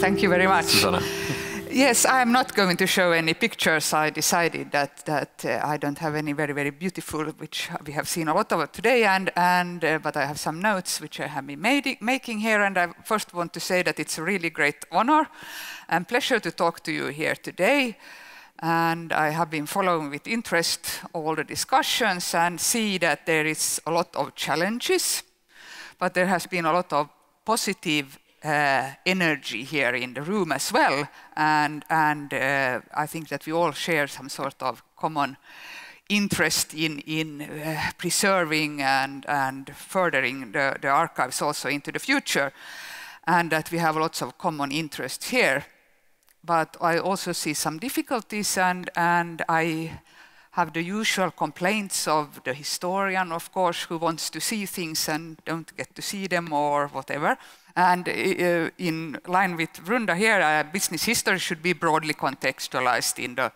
Thank you very much. Susanna. Yes, I'm not going to show any pictures. I decided that I don't have any very, very beautiful, which we have seen a lot of today, but I have some notes which I have been making here. And I first want to say that it's a really great honor and pleasure to talk to you here today. And I have been following with interest all the discussions and see that there is a lot of challenges, but there has been a lot of positive energy here in the room as well, and I think that we all share some sort of common interest in preserving and furthering the archives also into the future, and that we have lots of common interests here. But I also see some difficulties, and I have the usual complaints of the historian, of course, who wants to see things and don't get to see them or whatever. And in line with Runda here, business history should be broadly contextualized in the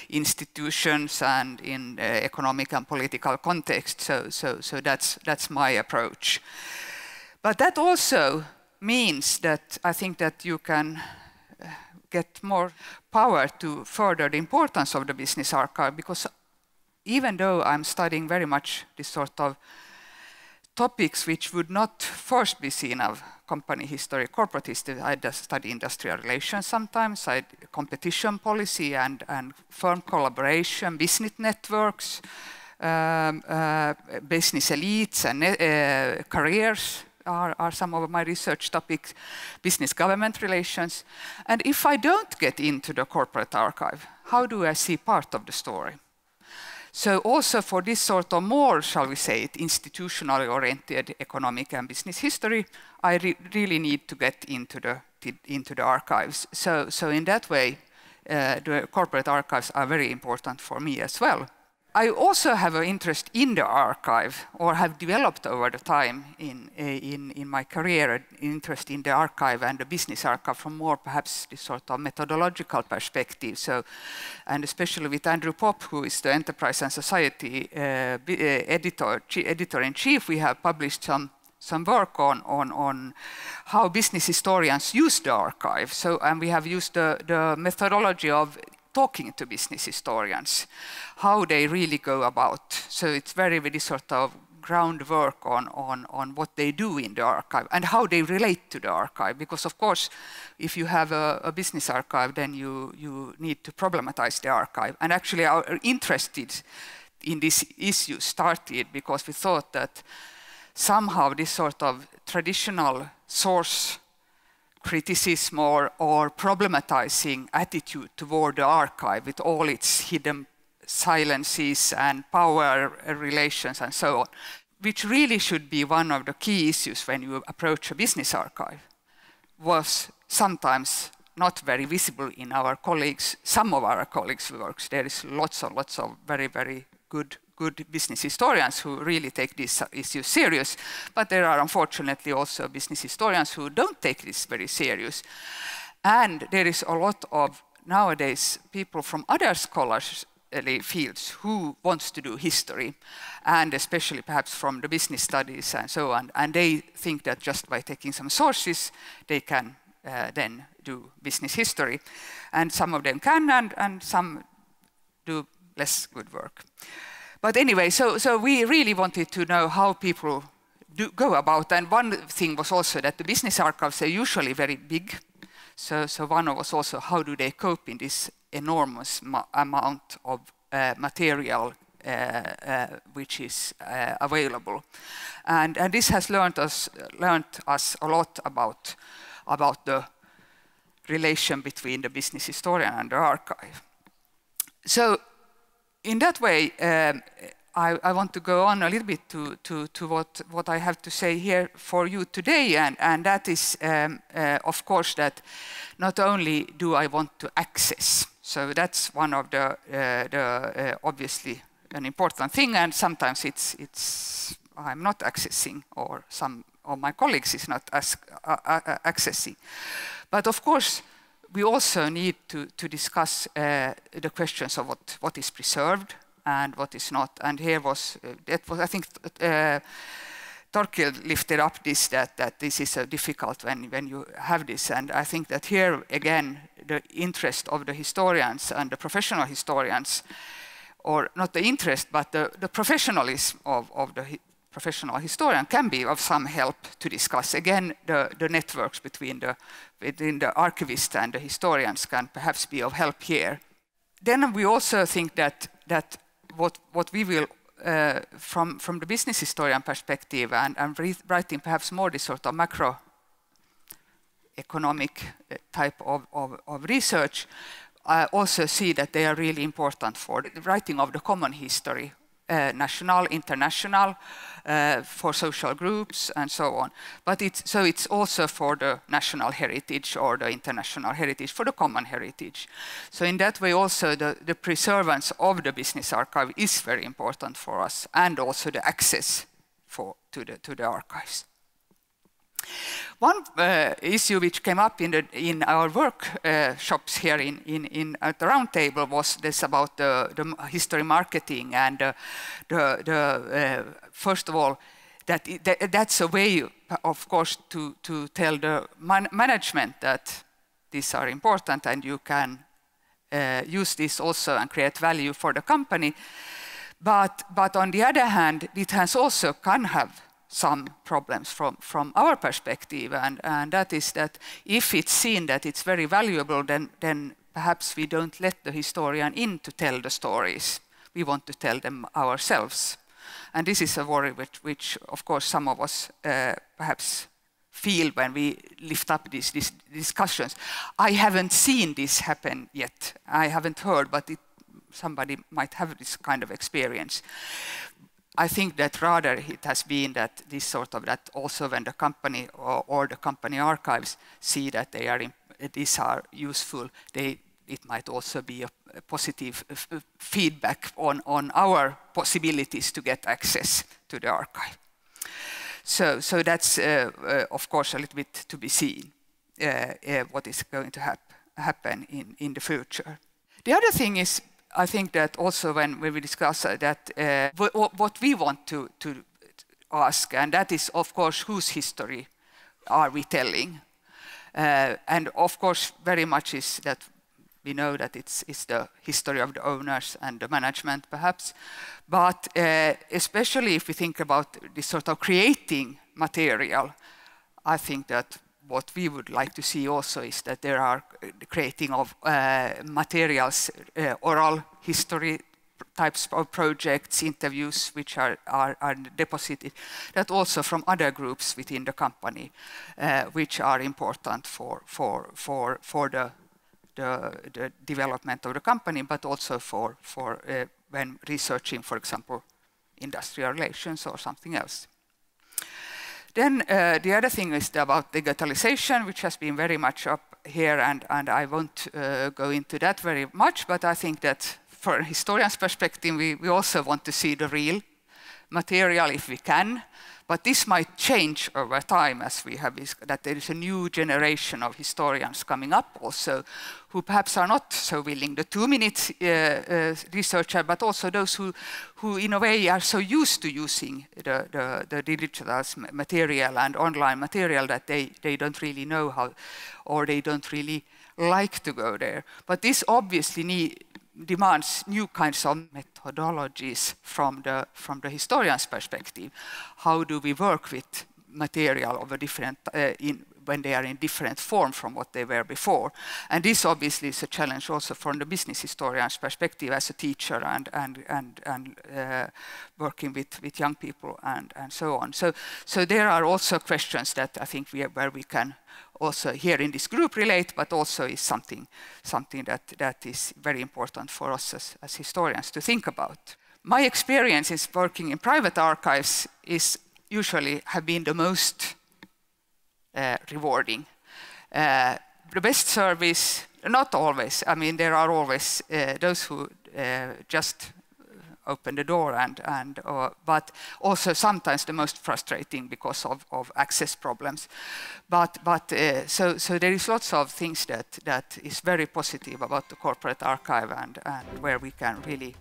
institutions and in the economic and political context. So that's my approach. But that also means that I think that you can get more power to further the importance of the business archive, because even though I'm studying very much this sort of topics which would not first be seen of company history, corporate history, I study industrial relations sometimes, competition policy and firm collaboration, business networks, business elites and careers are some of my research topics, business government relations. And if I don't get into the corporate archive, how do I see part of the story? So also for this sort of more, shall we say it, institutionally oriented economic and business history, I really need to get into the archives. So in that way, the corporate archives are very important for me as well. I also have an interest in the archive, or have developed over the time in my career, an interest in the archive and the business archive from more perhaps this sort of methodological perspective. So, and especially with Andrew Popp, who is the Enterprise and Society editor-in-chief, we have published some work on how business historians use the archive. So, and we have used the methodology of talking to business historians, how they really go about. So it's very sort of groundwork on what they do in the archive and how they relate to the archive. Because of course, if you have a business archive, then you need to problematize the archive. And actually our interest in this issue started because we thought that somehow this sort of traditional source criticism or problematizing attitude toward the archive with all its hidden silences and power relations and so on, which really should be one of the key issues when you approach a business archive, was sometimes not very visible in our colleagues, some of our colleagues' works. There is lots of very, very good business historians who really take these issues serious, but there are unfortunately also business historians who don't take this very serious. And there is a lot of nowadays people from other scholarly fields who wants to do history, and especially perhaps from the business studies and so on, and they think that just by taking some sources they can then do business history. And some of them can, and some do less good work. But anyway, so we really wanted to know how people go about. And one thing was also that the business archives are usually very big. So one was also how do they cope in this enormous amount of material which is available. And this has learned us a lot about the relation between the business historian and the archive. So in that way, I want to go on a little bit to what I have to say here for you today, and that is, of course, that not only do I want to access, so that's one of the obviously an important thing, and sometimes it's I'm not accessing, or some of my colleagues is not accessing, but of course we also need to discuss the questions of what is preserved and what is not. And here was I think Torkild lifted up this, that this is so difficult when you have this. And I think that here, again, the interest of the historians and the professional historians, or not the interest, but the professionalism of the professional historian can be of some help to discuss. Again, the networks between the archivist and the historians can perhaps be of help here. Then we also think that what we will, from the business historian perspective, and writing perhaps more this sort of macroeconomic type of research, also see that they are really important for the writing of the common history, national, international, for social groups and so on. But it's also for the national heritage or the international heritage, for the common heritage. So in that way also the preservance of the business archive is very important for us, and also the access to the archives. One issue which came up in our workshops here at the round table was this about the history marketing, and first of all, that's a way, of course, to tell the management that these are important and you can use this also and create value for the company. But on the other hand, it has also can have some problems from our perspective, and that is that if it's seen that it's very valuable, then perhaps we don't let the historian in to tell the stories. We want to tell them ourselves. And this is a worry which of course, some of us perhaps feel when we lift up these discussions. I haven't seen this happen yet. I haven't heard, but somebody might have this kind of experience. I think that rather it has been that this sort of that also when the company or the company archives see that these are useful, it might also be a positive feedback on our possibilities to get access to the archive. So that's of course a little bit to be seen what is going to happen in the future. The other thing is, I think that also when we discuss that what we want to ask, and that is of course whose history are we telling, and of course very much is that we know that it's the history of the owners and the management perhaps, but especially if we think about this sort of creating material, I think that what we would like to see also is that there are creating of materials, oral history types of projects, interviews which are deposited, that also from other groups within the company, which are important for the development of the company, but also for when researching, for example, industrial relations or something else. Then the other thing is about digitalization, which has been very much up here, and I won't go into that very much, but I think that from a historian's perspective, we also want to see the real material if we can, but this might change over time as we have that there is a new generation of historians coming up also, who perhaps are not so willing, the 2-minute researcher, but also those who in a way are so used to using the digital material and online material that they don't really know how, or they don't really like to go there. But this obviously demands new kinds of methodologies from the historian's perspective. How do we work with material of a different when they are in different form from what they were before? And this obviously is a challenge also from the business historian's perspective as a teacher and working with young people and so on. So there are also questions that I think where we can also here in this group relate, but also is something that is very important for us as historians to think about. My experience is working in private archives is usually have been the most rewarding. The best service, not always. I mean, there are always those who just open the door but also sometimes the most frustrating because of access problems. So there is lots of things that is very positive about the corporate archive and where we can really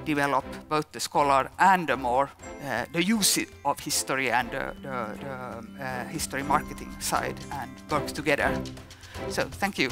develop both the scholar and the use of history and the history marketing side and work together. So thank you.